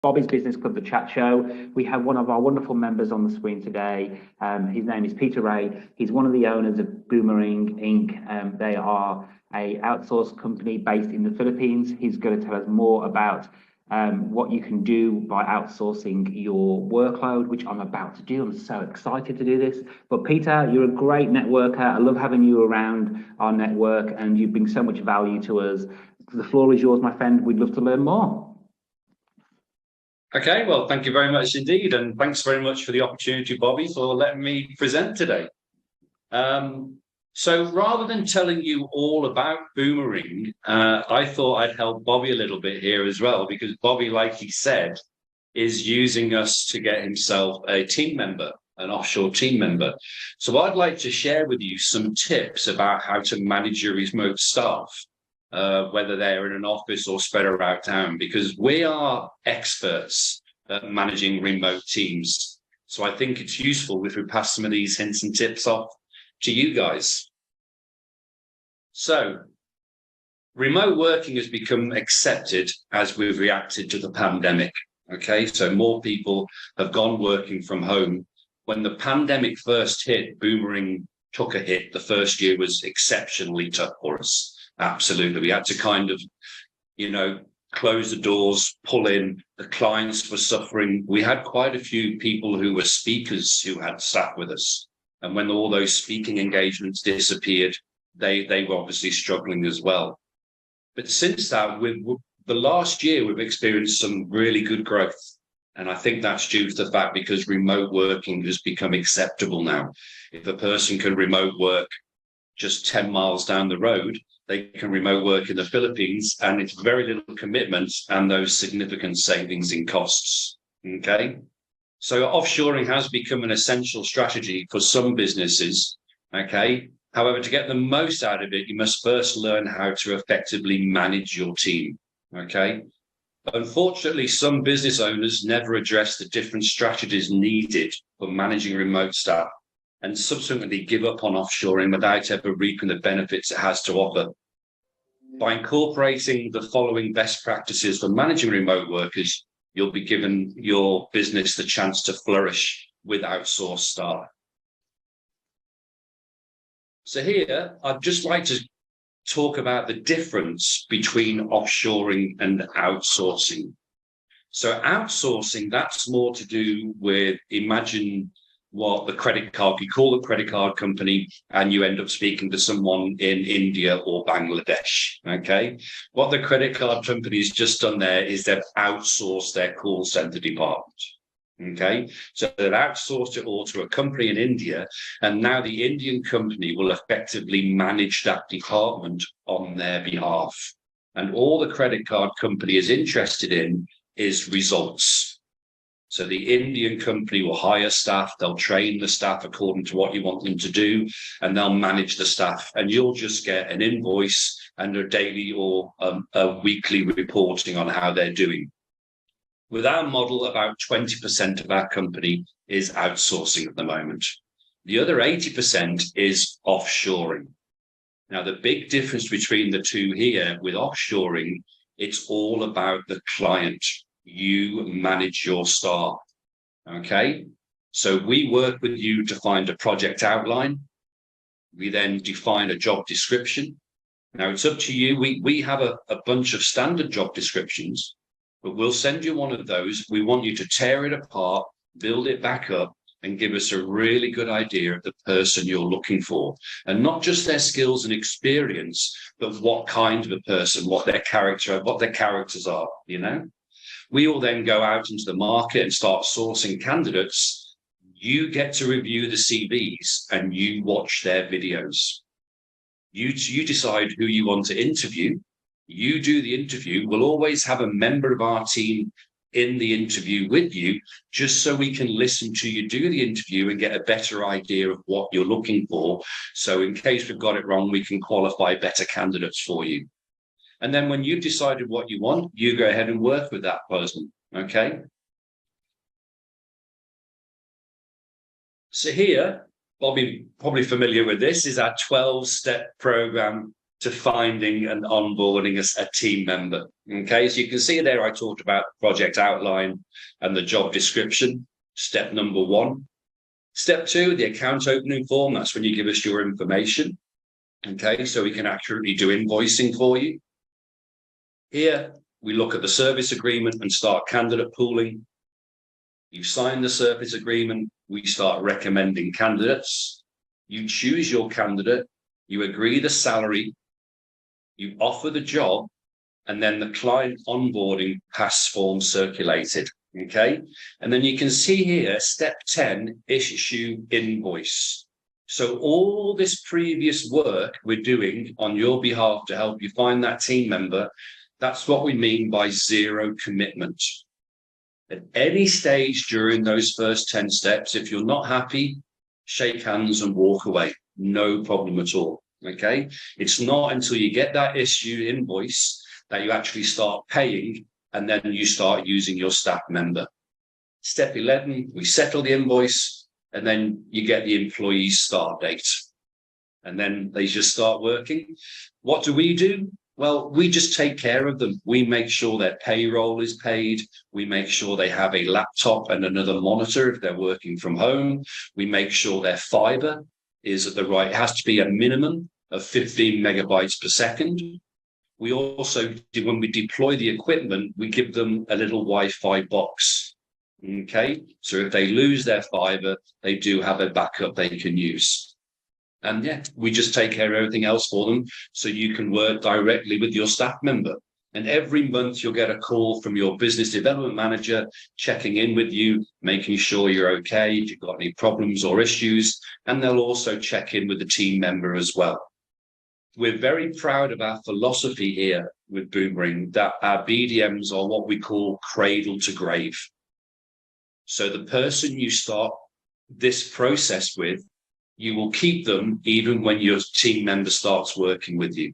Bobby's Business Club, the chat show. We have one of our wonderful members on the screen today. His name is Peter Ray. He's one of the owners of Boomering Inc. They are a outsourced company based in the Philippines. He's going to tell us more about what you can do by outsourcing your workload, which I'm about to do. I'm so excited to do this. But Peter, you're a great networker. I love having you around our network, and you bring so much value to us. The floor is yours, my friend. We'd love to learn more. Okay, well, thank you very much indeed. And thanks very much for the opportunity, Bobby, for letting me present today. So rather than telling you all about Boomering, I thought I'd help Bobby a little bit here as well, because Bobby, like he said, is using us to get himself a team member, an offshore team member. So I'd like to share with you some tips about how to manage your remote staff. Whether they're in an office or spread around town, because we are experts at managing remote teams. So I think it's useful if we pass some of these hints and tips off to you guys. So remote working has become accepted as we've reacted to the pandemic. Okay, so more people have gone working from home. When the pandemic first hit, Boomering took a hit. The first year was exceptionally tough for us. Absolutely. We had to kind of, close the doors, pull in. The clients were suffering. We had quite a few people who were speakers who had staff with us. And when all those speaking engagements disappeared, they were obviously struggling as well. But since that, the last year, we've experienced some really good growth. And I think that's due to the fact because remote working has become acceptable now. If a person can remote work just 10 miles down the road, they can remote work in the Philippines, and it's very little commitment and those significant savings in costs. Okay. So offshoring has become an essential strategy for some businesses. Okay. However, to get the most out of it, you must first learn how to effectively manage your team. Okay. Unfortunately, some business owners never address the different strategies needed for managing remote staff, and subsequently give up on offshoring without ever reaping the benefits it has to offer. By incorporating the following best practices for managing remote workers, you'll be giving your business the chance to flourish with outsourced staff. So here, I'd just like to talk about the difference between offshoring and outsourcing. So outsourcing, that's more to do with, imagine what the credit card, you call the credit card company and you end up speaking to someone in India or Bangladesh. Okay. What the credit card company has just done there is they've outsourced their call center department. Okay. So they've outsourced it all to a company in India. And now the Indian company will effectively manage that department on their behalf. And all the credit card company is interested in is results. So the Indian company will hire staff, they'll train the staff according to what you want them to do, and they'll manage the staff. And you'll just get an invoice and a daily or a weekly reporting on how they're doing. With our model, about 20% of our company is outsourcing at the moment. The other 80% is offshoring. Now, the big difference between the two here with offshoring, it's all about the client. You manage your staff. Okay. So we work with you to find a project outline. We then define a job description. Now it's up to you. We have a bunch of standard job descriptions, but we'll send you one of those. We want you to tear it apart, build it back up, and give us a really good idea of the person you're looking for. And not just their skills and experience, but what kind of a person, what their characters are, We will then go out into the market and start sourcing candidates. You get to review the CVs and you watch their videos. You decide who you want to interview. You do the interview. We'll always have a member of our team in the interview with you, just so we can listen to you do the interview and get a better idea of what you're looking for. So in case we've got it wrong, we can qualify better candidates for you. And then when you've decided what you want, you go ahead and work with that person. Okay. So here, Bobby, probably familiar with this, is our 12-step program to finding and onboarding a team member. Okay, so you can see there I talked about the project outline and the job description, step number 1. Step 2, the account opening form, that's when you give us your information. Okay, so we can accurately do invoicing for you. Here, we look at the service agreement and start candidate pooling. You sign the service agreement, we start recommending candidates. You choose your candidate, you agree the salary, you offer the job, and then the client onboarding pass form circulated. Okay, and then you can see here, step 10, issue invoice. So all this previous work we're doing on your behalf to help you find that team member, that's what we mean by zero commitment. At any stage during those first 10 steps, if you're not happy, shake hands and walk away. No problem at all. Okay, it's not until you get that issue invoice that you actually start paying, and then you start using your staff member. Step 11, we settle the invoice, and then you get the employee's start date. And then they just start working. What do? Well, we just take care of them. We make sure their payroll is paid. We make sure they have a laptop and another monitor if they're working from home. We make sure their fiber is at the right, it has to be a minimum of 15 megabytes per second. We also, when we deploy the equipment, we give them a little Wi-Fi box. Okay, so if they lose their fiber, they do have a backup they can use. And yeah, we just take care of everything else for them, so you can work directly with your staff member. And every month you'll get a call from your business development manager checking in with you, making sure you're okay, if you've got any problems or issues, and they'll also check in with the team member as well. We're very proud of our philosophy here with Boomering, that our BDMs are what we call cradle to grave. So the person you start this process with, you will keep them even when your team member starts working with you.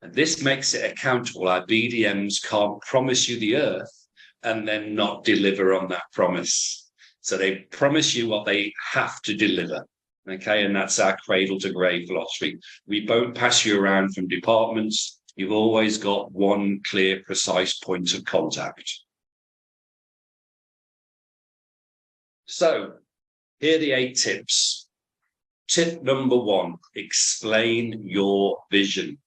And this makes it accountable. Our BDMs can't promise you the earth and then not deliver on that promise. So they promise you what they have to deliver. Okay, and that's our cradle to grave philosophy. We won't pass you around from departments. You've always got one clear, precise point of contact. So here are the 8 tips. Tip number 1, explain your vision.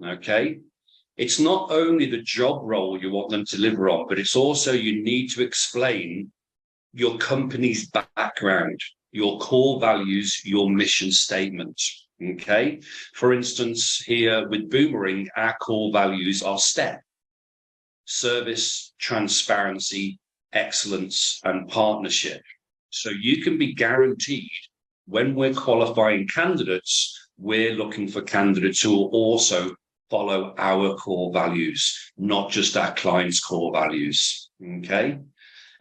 Okay, it's not only the job role you want them to deliver on, but it's also you need to explain your company's background, your core values, your mission statement. Okay, for instance, here with Boomering, our core values are STEP: service, transparency, excellence, and partnership. So you can be guaranteed when we're qualifying candidates, we're looking for candidates who will also follow our core values, not just our clients' core values. Okay,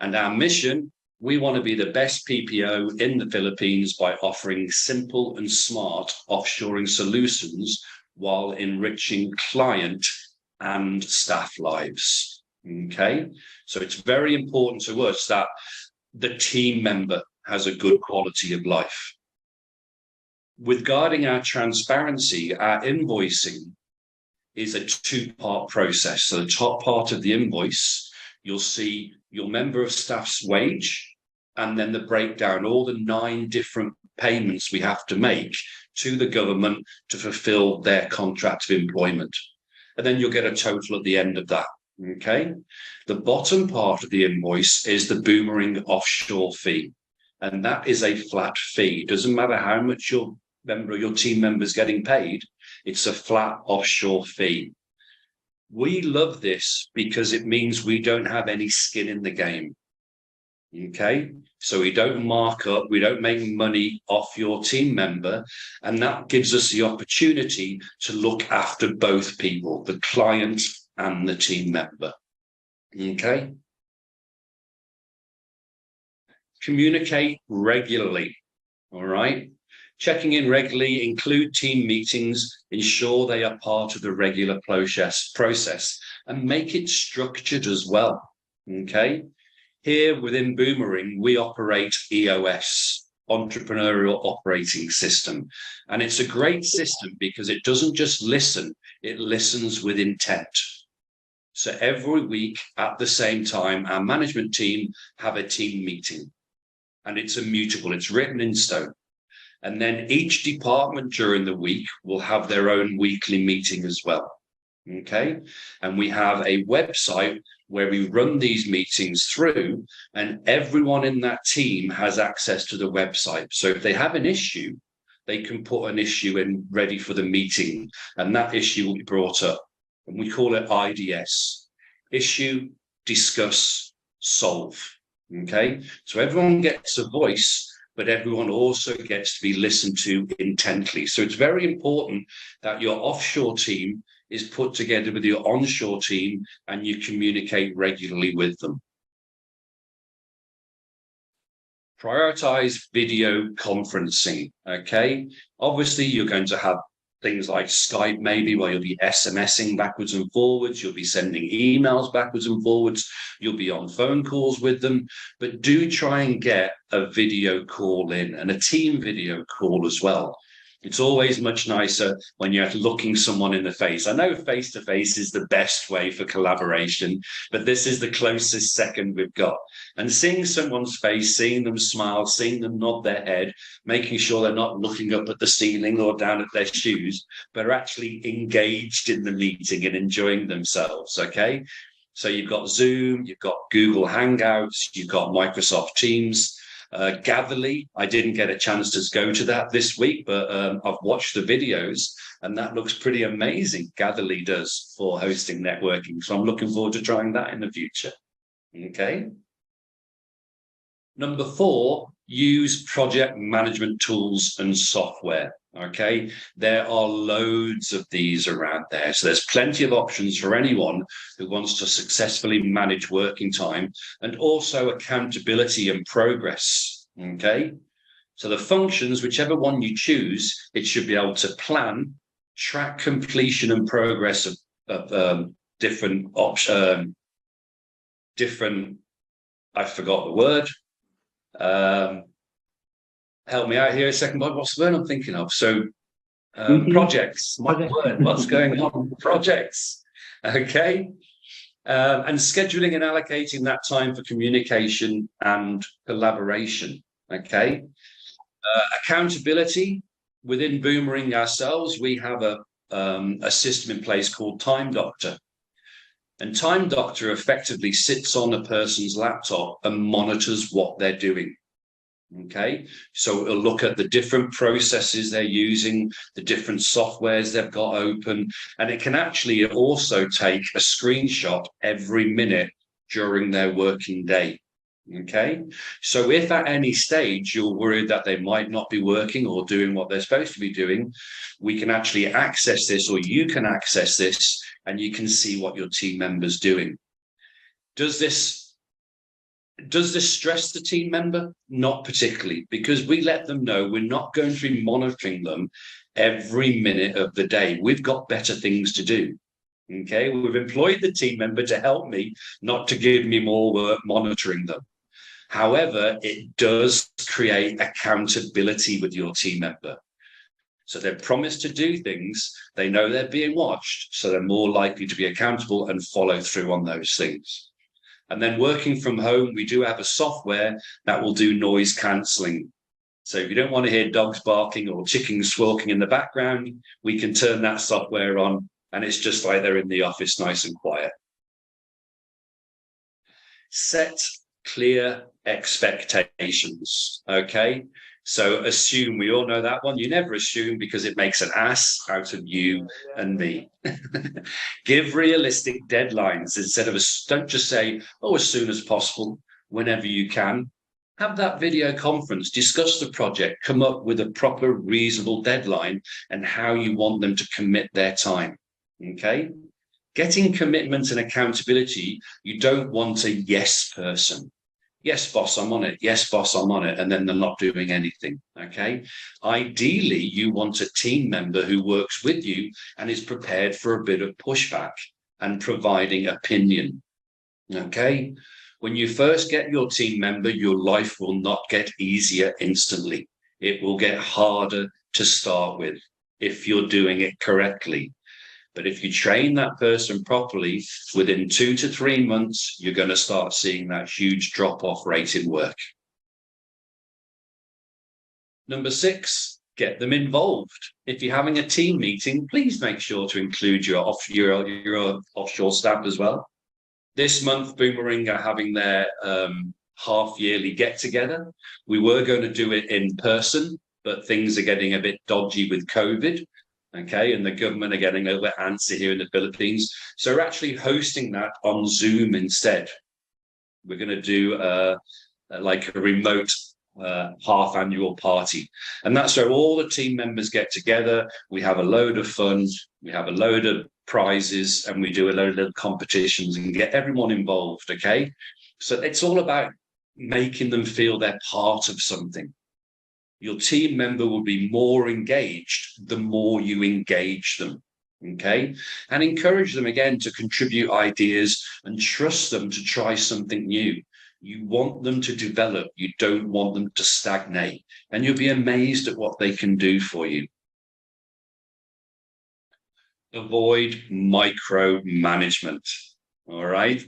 and our mission, we want to be the best PPO in the Philippines by offering simple and smart offshoring solutions while enriching client and staff lives. Okay, so it's very important to us that the team member has a good quality of life. Regarding our transparency, our invoicing is a 2-part process. So the top part of the invoice, you'll see your member of staff's wage, and then the breakdown, all the 9 different payments we have to make to the government to fulfill their contract of employment. And then you'll get a total at the end of that. Okay. The bottom part of the invoice is the Boomering offshore fee. And that is a flat fee. It doesn't matter how much your team member is getting paid. It's a flat offshore fee. We love this because it means we don't have any skin in the game. Okay, so we don't mark up, we don't make money off your team member, and that gives us the opportunity to look after both people, the client and the team member. Okay, communicate regularly. All right, checking in regularly, include team meetings, ensure they are part of the regular process, and make it structured as well. Okay, here within Boomering, we operate EOS. entrepreneurial operating system. And it's a great system because it doesn't just listen, it listens with intent. So every week at the same time, our management team have a team meeting, and it's immutable, it's written in stone. And then each department during the week will have their own weekly meeting as well. Okay. And we have a website where we run these meetings through, and everyone in that team has access to the website. So if they have an issue, they can put an issue in ready for the meeting, and that issue will be brought up. And we call it IDS, issue, discuss, solve. Okay. So everyone gets a voice, but everyone also gets to be listened to intently. So it's very important that your offshore team is put together with your onshore team and you communicate regularly with them. Prioritize video conferencing, okay? Obviously, you're going to have things like Skype maybe, where you'll be SMSing backwards and forwards, you'll be sending emails backwards and forwards, you'll be on phone calls with them, but do try and get a video call in, and a team video call as well. It's always much nicer when you're looking someone in the face. I know face-to-face is the best way for collaboration, but this is the closest second we've got. And seeing someone's face, seeing them smile, seeing them nod their head, making sure they're not looking up at the ceiling or down at their shoes, but are actually engaged in the meeting and enjoying themselves, okay? So you've got Zoom, you've got Google Hangouts, you've got Microsoft Teams, Gatherly. I didn't get a chance to go to that this week, but I've watched the videos and that looks pretty amazing. Gatherly does for hosting networking. So I'm looking forward to trying that in the future. Okay. Number 4, use project management tools and software. Okay, there are loads of these around there. So there's plenty of options for anyone who wants to successfully manage working time, and also accountability and progress. Okay, so the functions, whichever one you choose, it should be able to plan, track completion and progress of different options. I forgot the word. Help me out here a second, Bob. What's the word I'm thinking of? So, projects. What's going on? Projects. Okay. And scheduling and allocating that time for communication and collaboration. Okay. Accountability. Within Boomering ourselves, we have a system in place called Time Doctor. And Time Doctor effectively sits on a person's laptop and monitors what they're doing. Okay, so it'll look at the different processes they're using, the different softwares they've got open, and it can actually also take a screenshot every minute during their working day. Okay, so if at any stage you're worried that they might not be working or doing what they're supposed to be doing, we can actually access this, or you can access this, and you can see what your team member's doing. Does this stress the team member? Not particularly, because we let them know we're not going to be monitoring them every minute of the day. We've got better things to do. Okay, we've employed the team member to help me, not to give me more work monitoring them. However, it does create accountability with your team member. So they're promised to do things, they know they're being watched, so they're more likely to be accountable and follow through on those things. And then working from home, we do have a software that will do noise cancelling. So if you don't want to hear dogs barking or chickens squawking in the background, we can turn that software on, and it's just like they're in the office, nice and quiet. Set clear expectations, okay? So assume, we all know that one. You never assume, because it makes an ass out of you and me. Give realistic deadlines instead of don't just say, oh, as soon as possible, whenever you can. Have that video conference, discuss the project, come up with a proper, reasonable deadline and how you want them to commit their time. Okay? Getting commitment and accountability, you don't want a yes person. Yes, boss, I'm on it. Yes, boss, I'm on it. And then they're not doing anything. Okay. Ideally, you want a team member who works with you and is prepared for a bit of pushback and providing opinion. Okay. When you first get your team member, your life will not get easier instantly. It will get harder to start with if you're doing it correctly. But if you train that person properly, within 2 to 3 months, you're going to start seeing that huge drop-off rate in work. Number 6, get them involved. If you're having a team meeting, please make sure to include your offshore staff as well. This month, Boomering are having their half-yearly get-together. We were going to do it in person, but things are getting a bit dodgy with COVID. Okay, and the government are getting a little bit antsy here in the Philippines. So we're actually hosting that on Zoom instead. We're going to do like a remote half-annual party. And that's where all the team members get together. We have a load of fun. We have a load of prizes, and we do a load of little competitions and get everyone involved, okay? So it's all about making them feel they're part of something. Your team member will be more engaged the more you engage them, okay? And encourage them, again, to contribute ideas and trust them to try something new. You want them to develop. You don't want them to stagnate. And you'll be amazed at what they can do for you. Avoid micromanagement, all right?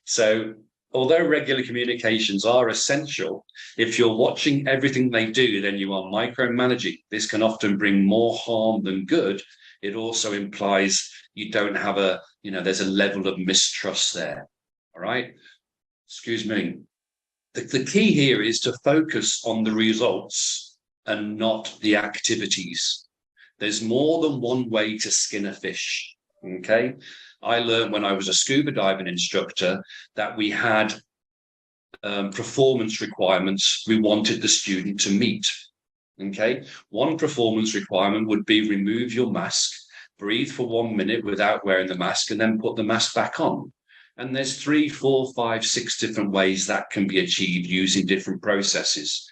So although regular communications are essential, if you're watching everything they do, then you are micromanaging. This can often bring more harm than good. It also implies you don't have there's a level of mistrust there, all right? Excuse me. The key here is to focus on the results and not the activities. There's more than one way to skin a fish, okay? I learned when I was a scuba diving instructor that we had performance requirements we wanted the student to meet, okay? One performance requirement would be remove your mask, breathe for 1 minute without wearing the mask, and then put the mask back on. And there's 3, 4, 5, 6 different ways that can be achieved using different processes.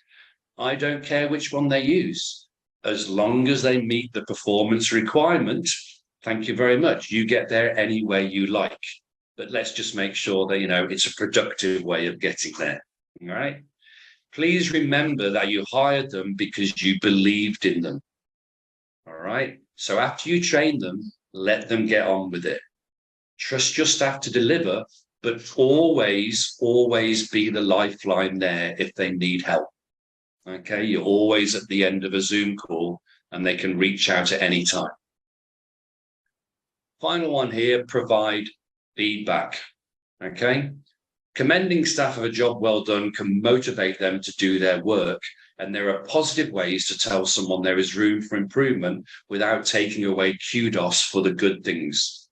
I don't care which one they use. As long as they meet the performance requirement, thank you very much. You get there any way you like. But let's just make sure that, it's a productive way of getting there. All right. Please remember that you hired them because you believed in them. All right. So after you train them, let them get on with it. Trust your staff to deliver, but always, always be the lifeline there if they need help. Okay, you're always at the end of a Zoom call and they can reach out at any time. Final one here, provide feedback. Okay, commending staff of a job well done can motivate them to do their work. And there are positive ways to tell someone there is room for improvement without taking away kudos for the good things.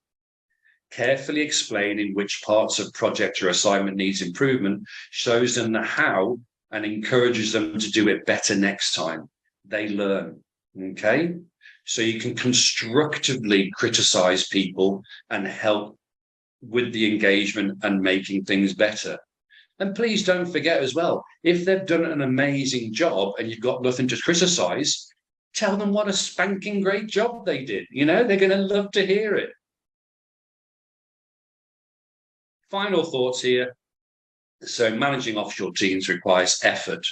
Carefully explaining which parts of project or assignment needs improvement shows them the how and encourages them to do it better next time. They learn, okay? So you can constructively criticize people and help with the engagement and making things better. And please don't forget as well, if they've done an amazing job and you've got nothing to criticize, tell them what a spanking great job they did. They're going to love to hear it. Final thoughts here. So managing offshore teams requires effort,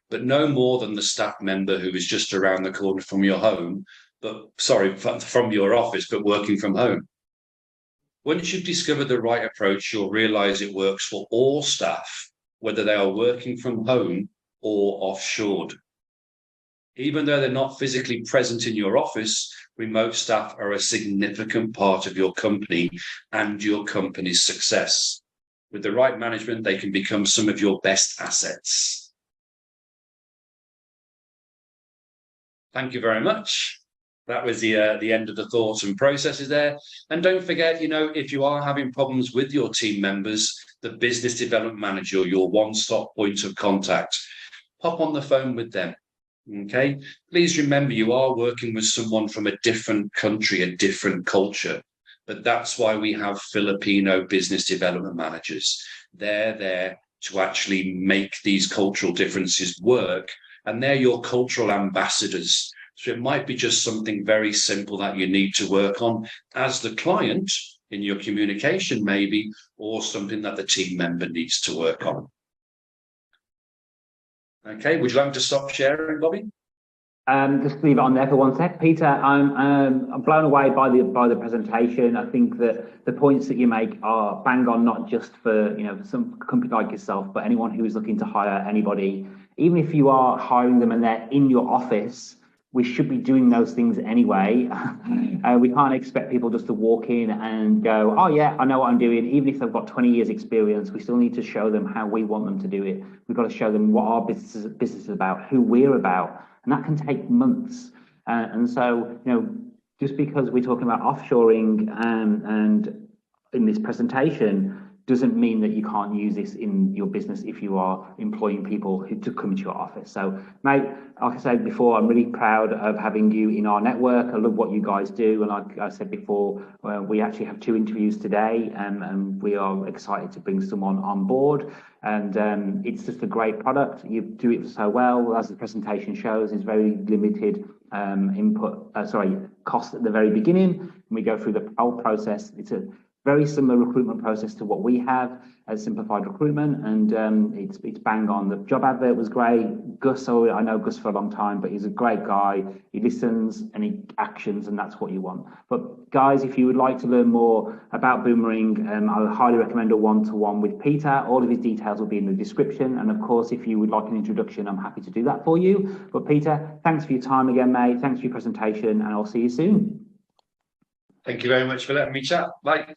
but no more than the staff member who is just around the corner from your home, from your office, but working from home. Once you've discovered the right approach, you'll realize it works for all staff, whether they are working from home or offshored. Even though they're not physically present in your office, remote staff are a significant part of your company and your company's success. With the right management, they can become some of your best assets. Thank you very much. That was the end of the thoughts and processes there. And don't forget, if you are having problems with your team members, the business development manager, your one-stop point of contact, hop on the phone with them. Okay, please remember you are working with someone from a different country, a different culture. But that's why we have Filipino business development managers. They're there to actually make these cultural differences work. And they're your cultural ambassadors. So it might be just something very simple that you need to work on. As the client, in your communication maybe, or something that the team member needs to work on. Okay, would you like to stop sharing, Bobby? Just leave it on there for 1 sec, Peter. I'm blown away by the presentation. I think that the points that you make are bang on, not just for some company like yourself, but anyone who is looking to hire anybody. Even if you are hiring them and they're in your office, we should be doing those things anyway. We can't expect people just to walk in and go, oh yeah, I know what I'm doing. Even if they've got 20 years experience, we still need to show them how we want them to do it. We've got to show them what our business is about, who we're about. And that can take months. And so, just because we're talking about offshoring and in this presentation doesn't mean that you can't use this in your business if you are employing people to come into your office. So, mate, like I said before, I'm really proud of having you in our network. I love what you guys do. And like I said before, we actually have 2 interviews today, and we are excited to bring someone on board. And it's just a great product. You do it so well, as the presentation shows. It's very limited cost at the very beginning. And we go through the whole process. It's a very similar recruitment process to what we have as Simplified Recruitment, and it's bang on. The job advert was great. Gus, I know Gus for a long time, but he's a great guy. He listens and he actions, and that's what you want. But guys, if you would like to learn more about Boomering, I would highly recommend a one-to-one with Peter. All of his details will be in the description, and of course, if you would like an introduction, I'm happy to do that for you. But Peter, thanks for your time again, mate. Thanks for your presentation, and I'll see you soon. Thank you very much for letting me chat. Bye.